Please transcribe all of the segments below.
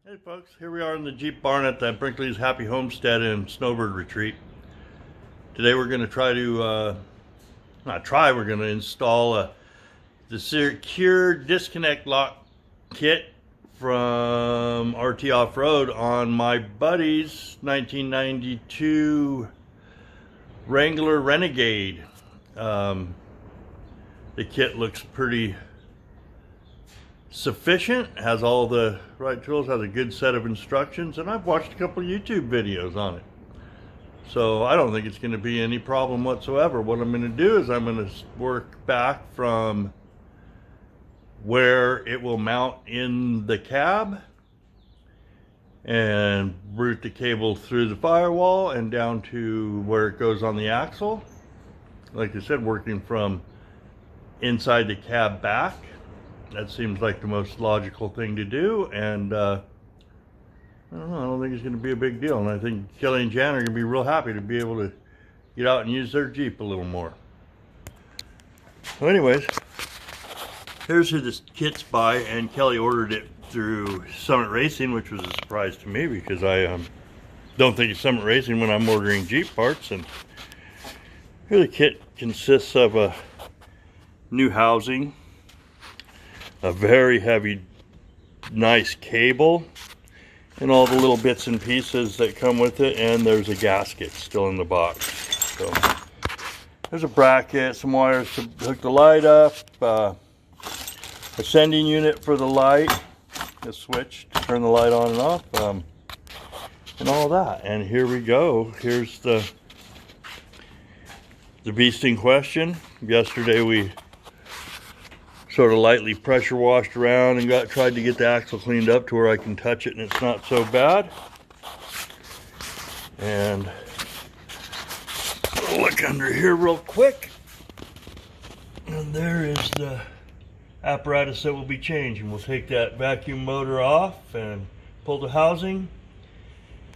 Hey folks, here we are in the Jeep barn at the Brinkley's Happy Homestead in Snowbird Retreat. Today we're going to we're going to install the Secure Disconnect Lock Kit from RT Off-Road on my buddy's 1992 Wrangler Renegade. The kit looks pretty sufficient, has all the right tools, has a good set of instructions, and I've watched a couple YouTube videos on it. So I don't think it's going to be any problem whatsoever. What I'm going to do is I'm going to work back from where it will mount in the cab and route the cable through the firewall and down to where it goes on the axle. Like I said, working from inside the cab back. That seems like the most logical thing to do, and I don't know, I don't think it's going to be a big deal, and I think Kelly and Jan are going to be real happy to be able to get out and use their Jeep a little more. So anyways, here's who this kit's by, and Kelly ordered it through Summit Racing, which was a surprise to me because I don't think it's Summit Racing when I'm ordering Jeep parts. And here the kit consists of a new housing, a very heavy, nice cable, and all the little bits and pieces that come with it, and there's a gasket still in the box. So there's a bracket, some wires to hook the light up, a sending unit for the light, a switch to turn the light on and off, and all that. And here we go. Here's the beast in question. Yesterday we sort of lightly pressure washed around and tried to get the axle cleaned up to where I can touch it and it's not so bad. And I'll look under here real quick, and there is the apparatus that will be changing. We'll take that vacuum motor off and pull the housing.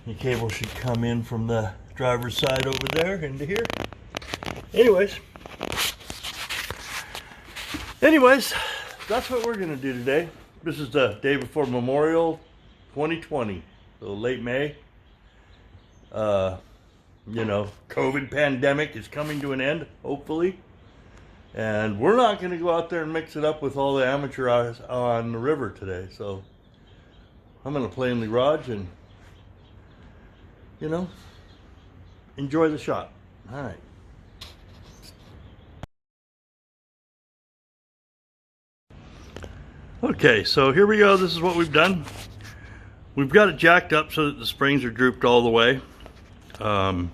The cable should come in from the driver's side over there into here. Anyways, that's what we're going to do today. This is the day before Memorial 2020, so late May. You know, COVID pandemic is coming to an end, hopefully. And we're not going to go out there and mix it up with all the amateur eyes on the river today. So I'm going to play in the garage and, you know, enjoy the shot. All right. Okay, so here we go. This is what we've done. We've got it jacked up so that the springs are drooped all the way. I don't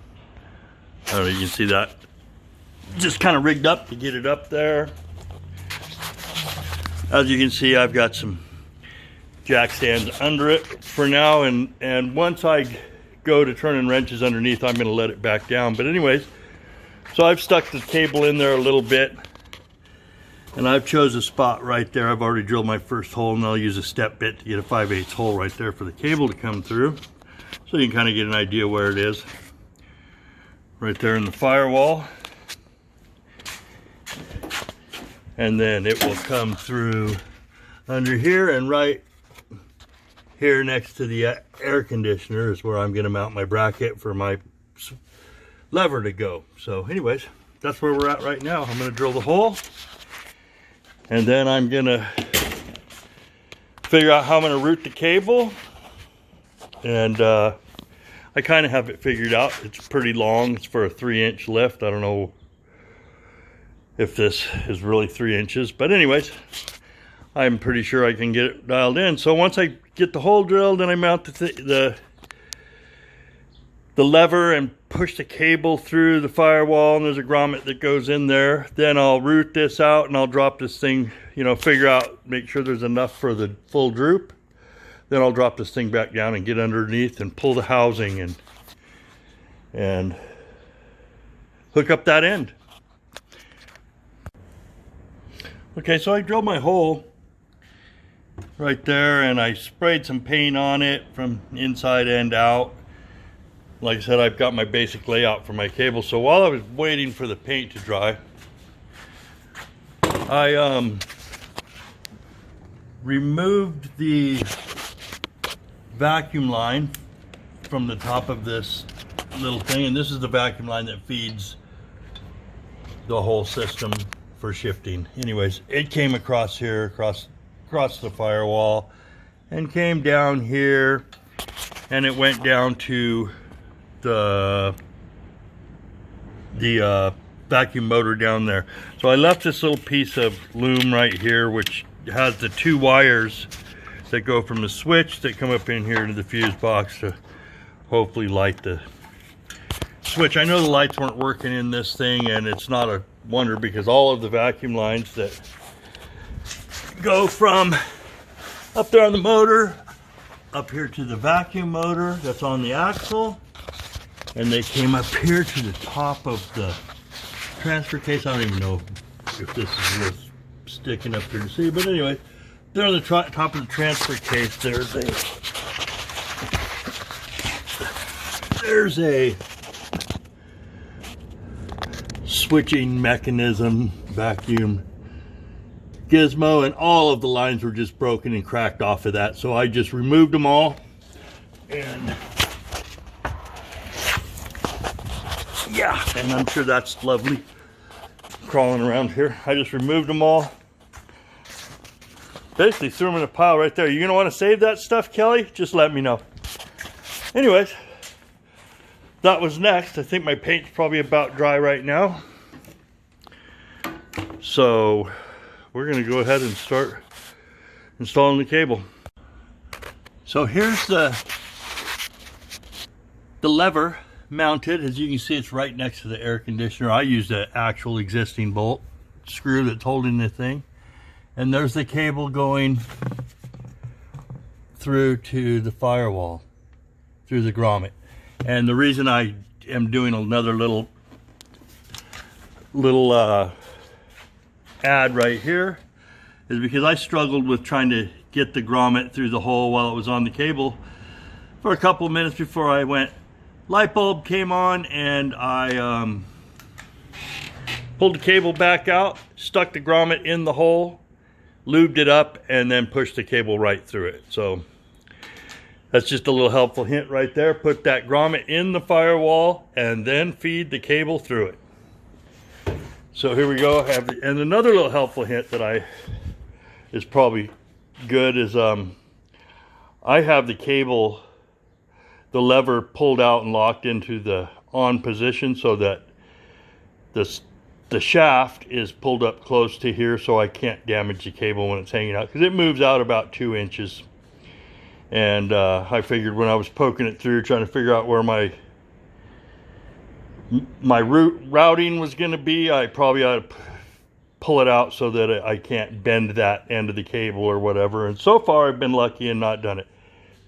know, you can see that. Just kind of rigged up to get it up there. As you can see, I've got some jack stands under it for now, and once I go to turning wrenches underneath, I'm going to let it back down. But anyways, so I've stuck the cable in there a little bit. And I've chose a spot right there. I've already drilled my first hole, and I'll use a step bit to get a 5/8 hole right there for the cable to come through. So you can kind of get an idea where it is. Right there in the firewall. And then it will come through under here, and right here next to the air conditioner is where I'm going to mount my bracket for my lever to go. So anyways, that's where we're at right now. I'm going to drill the hole. And then I'm gonna figure out how I'm gonna route the cable. And I kind of have it figured out. It's pretty long. It's for a 3-inch lift. I don't know if this is really 3 inches, but anyways, I'm pretty sure I can get it dialed in. So once I get the hole drilled and I mount the lever and push the cable through the firewall, and there's a grommet that goes in there, then I'll route this out and I'll drop this thing, you know, figure out, make sure there's enough for the full droop. Then I'll drop this thing back down and get underneath and pull the housing and hook up that end. Okay, so I drilled my hole right there and I sprayed some paint on it from inside and out. Like I said, I've got my basic layout for my cable. So while I was waiting for the paint to dry, I removed the vacuum line from the top of this little thing, and this is the vacuum line that feeds the whole system for shifting. Anyways, it came across here, across the firewall, and came down here, and it went down to the vacuum motor down there. So I left this little piece of loom right here, which has the 2 wires that go from the switch that come up in here to the fuse box to hopefully light the switch. I know the lights weren't working in this thing, and it's not a wonder because all of the vacuum lines that go from up there on the motor up here to the vacuum motor that's on the axle, and they came up here to the top of the transfer case. I don't even know if this is worth sticking up here to see, but anyway, there on the top of the transfer case there's a switching mechanism vacuum gizmo, and all of the lines were just broken and cracked off of that, so I just removed them all. And yeah, and I'm sure that's lovely crawling around here. I just removed them all, basically threw them in a pile right there. You're gonna want to save that stuff, Kelly? Just let me know. Anyways, that was next. I think my paint's probably about dry right now, so we're gonna go ahead and start installing the cable. So here's the lever mounted. As you can see, it's right next to the air conditioner. I used an actual existing bolt screw that's holding the thing, and there's the cable going through to the firewall, through the grommet. And the reason I am doing another little ad right here is because I struggled with trying to get the grommet through the hole while it was on the cable for a couple of minutes before I went. Light bulb came on, and I pulled the cable back out, stuck the grommet in the hole, lubed it up, and then pushed the cable right through it. So that's just a little helpful hint right there. Put that grommet in the firewall and then feed the cable through it. So here we go. And another little helpful hint that is probably good is I have the cable, the lever pulled out and locked into the on position so that the shaft is pulled up close to here, so I can't damage the cable when it's hanging out, because it moves out about 2 inches. And I figured when I was poking it through, trying to figure out where my routing was going to be, I probably ought to pull it out so that I can't bend that end of the cable or whatever. And so far I've been lucky and not done it.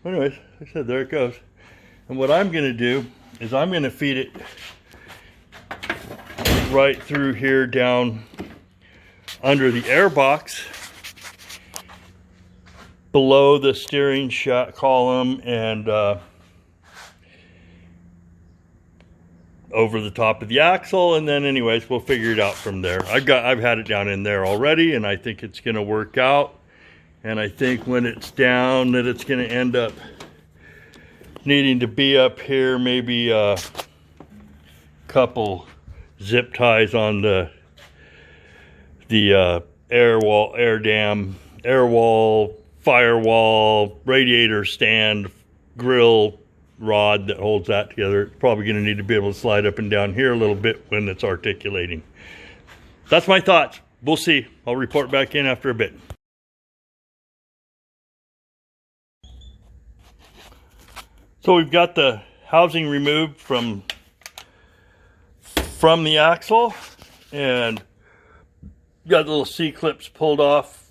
Anyways, like I said, there it goes. And what I'm going to do is I'm going to feed it right through here down under the air box, below the steering column, and over the top of the axle. And then anyways, we'll figure it out from there. I've had it down in there already, and I think it's going to work out. And I think when it's down that it's going to end up needing to be up here, maybe a couple zip ties on the air wall, firewall, radiator stand, grill rod that holds that together. It's probably going to need to be able to slide up and down here a little bit when it's articulating. That's my thoughts. We'll see. I'll report back in after a bit. So we've got the housing removed from the axle, and got the little C-clips pulled off.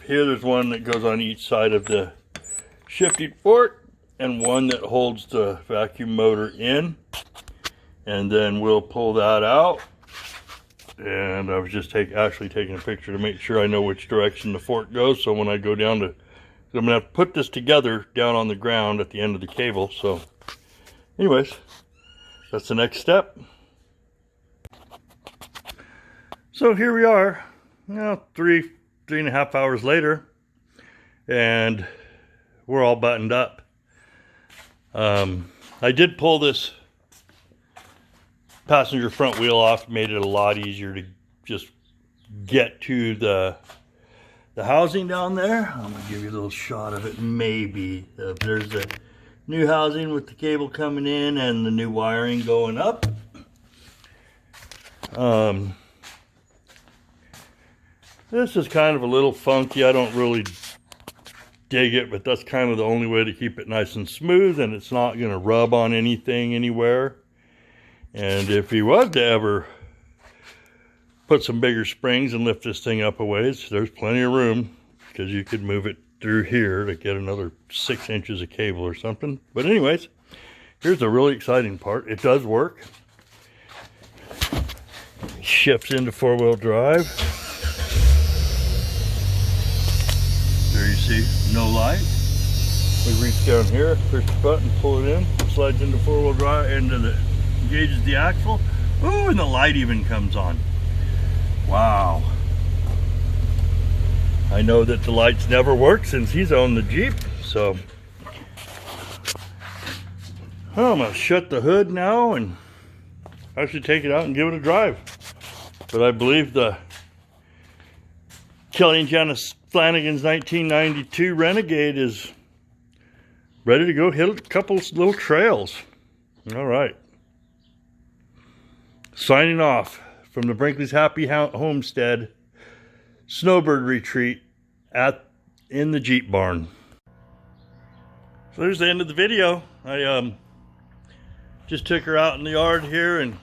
Here there's one that goes on each side of the shifting fork, and one that holds the vacuum motor in. And then we'll pull that out. And I was just actually taking a picture to make sure I know which direction the fork goes, so when I go down to, I'm gonna have to put this together down on the ground at the end of the cable. So anyways, that's the next step. So here we are, now 3.5 hours later, and we're all buttoned up. I did pull this passenger front wheel off, made it a lot easier to just get to the housing down there. I'm gonna give you a little shot of it. Maybe there's the new housing with the cable coming in and the new wiring going up. This is kind of a little funky. I don't really dig it, but that's kind of the only way to keep it nice and smooth, and it's not going to rub on anything anywhere. And if you was to ever put some bigger springs and lift this thing up a ways, there's plenty of room, because you could move it through here to get another 6 inches of cable or something. But anyways, here's the really exciting part. It does work. Shifts into 4-wheel drive. There you see, no light. We reach down here, push the button, pull it in, slides into 4-wheel drive, engages the axle. Ooh, and the light even comes on. Wow. I know that the lights never work since he's owned the Jeep, so I'm gonna shut the hood now and actually take it out and give it a drive. But I believe the Kelly and Janice Flanagan's 1992 Renegade is ready to go hit a couple little trails. All right. Signing off from the Brinkley's Happy Homestead Snowbird Retreat in the Jeep barn. So there's the end of the video. I just took her out in the yard here and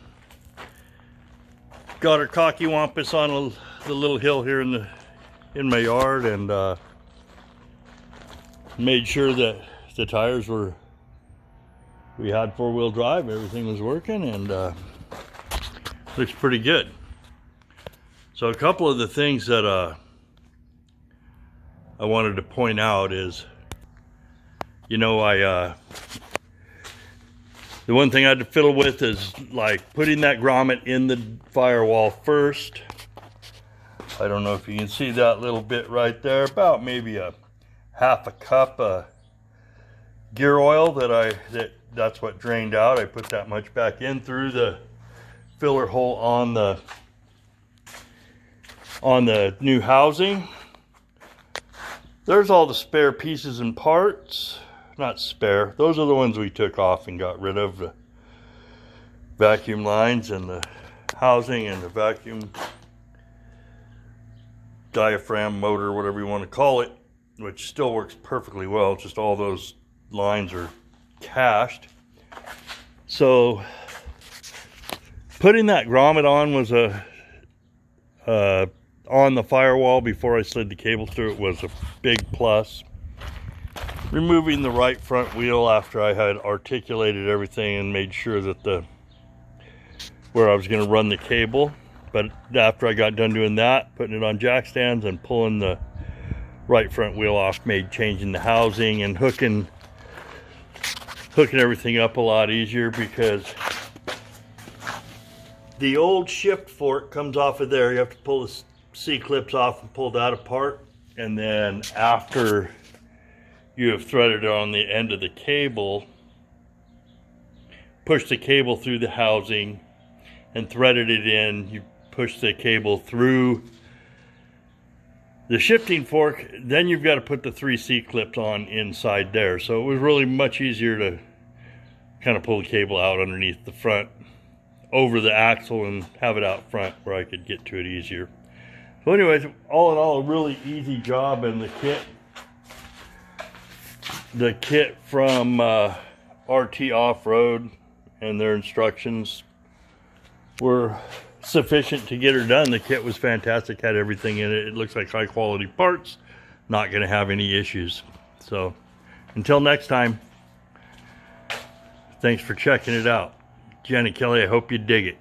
got her cocky wampus on the little hill here in my yard, and made sure that the tires we had 4-wheel drive, everything was working, and looks pretty good. So a couple of the things that I wanted to point out is, you know, the one thing I had to fiddle with is like putting that grommet in the firewall first. I don't know if you can see that little bit right there, about maybe a half a cup of gear oil that's what drained out. I put that much back in through the filler hole on the new housing. There's all the spare pieces and parts. Not spare, those are the ones we took off and got rid of. The vacuum lines and the housing and the vacuum diaphragm motor, whatever you want to call it, which still works perfectly well. Just all those lines are cached. So putting that grommet on was on the firewall before I slid the cable through it was a big plus. Removing the right front wheel after I had articulated everything and made sure that where I was going to run the cable. But after I got done doing that, putting it on jack stands and pulling the right front wheel off made changing the housing and hooking everything up a lot easier, because the old shift fork comes off of there. You have to pull the C-clips off and pull that apart, and then after you have threaded it on the end of the cable, push the cable through the housing and threaded it in. You push the cable through the shifting fork, then you've got to put the 3 C-clips on inside there. So it was really much easier to kind of pull the cable out underneath the front over the axle and have it out front where I could get to it easier. So anyways, all in all, a really easy job, and the kit from RT Off-Road and their instructions were sufficient to get her done. The kit was fantastic, had everything in it. It looks like high quality parts, not going to have any issues. So until next time, thanks for checking it out. Jen and Kelly, I hope you dig it.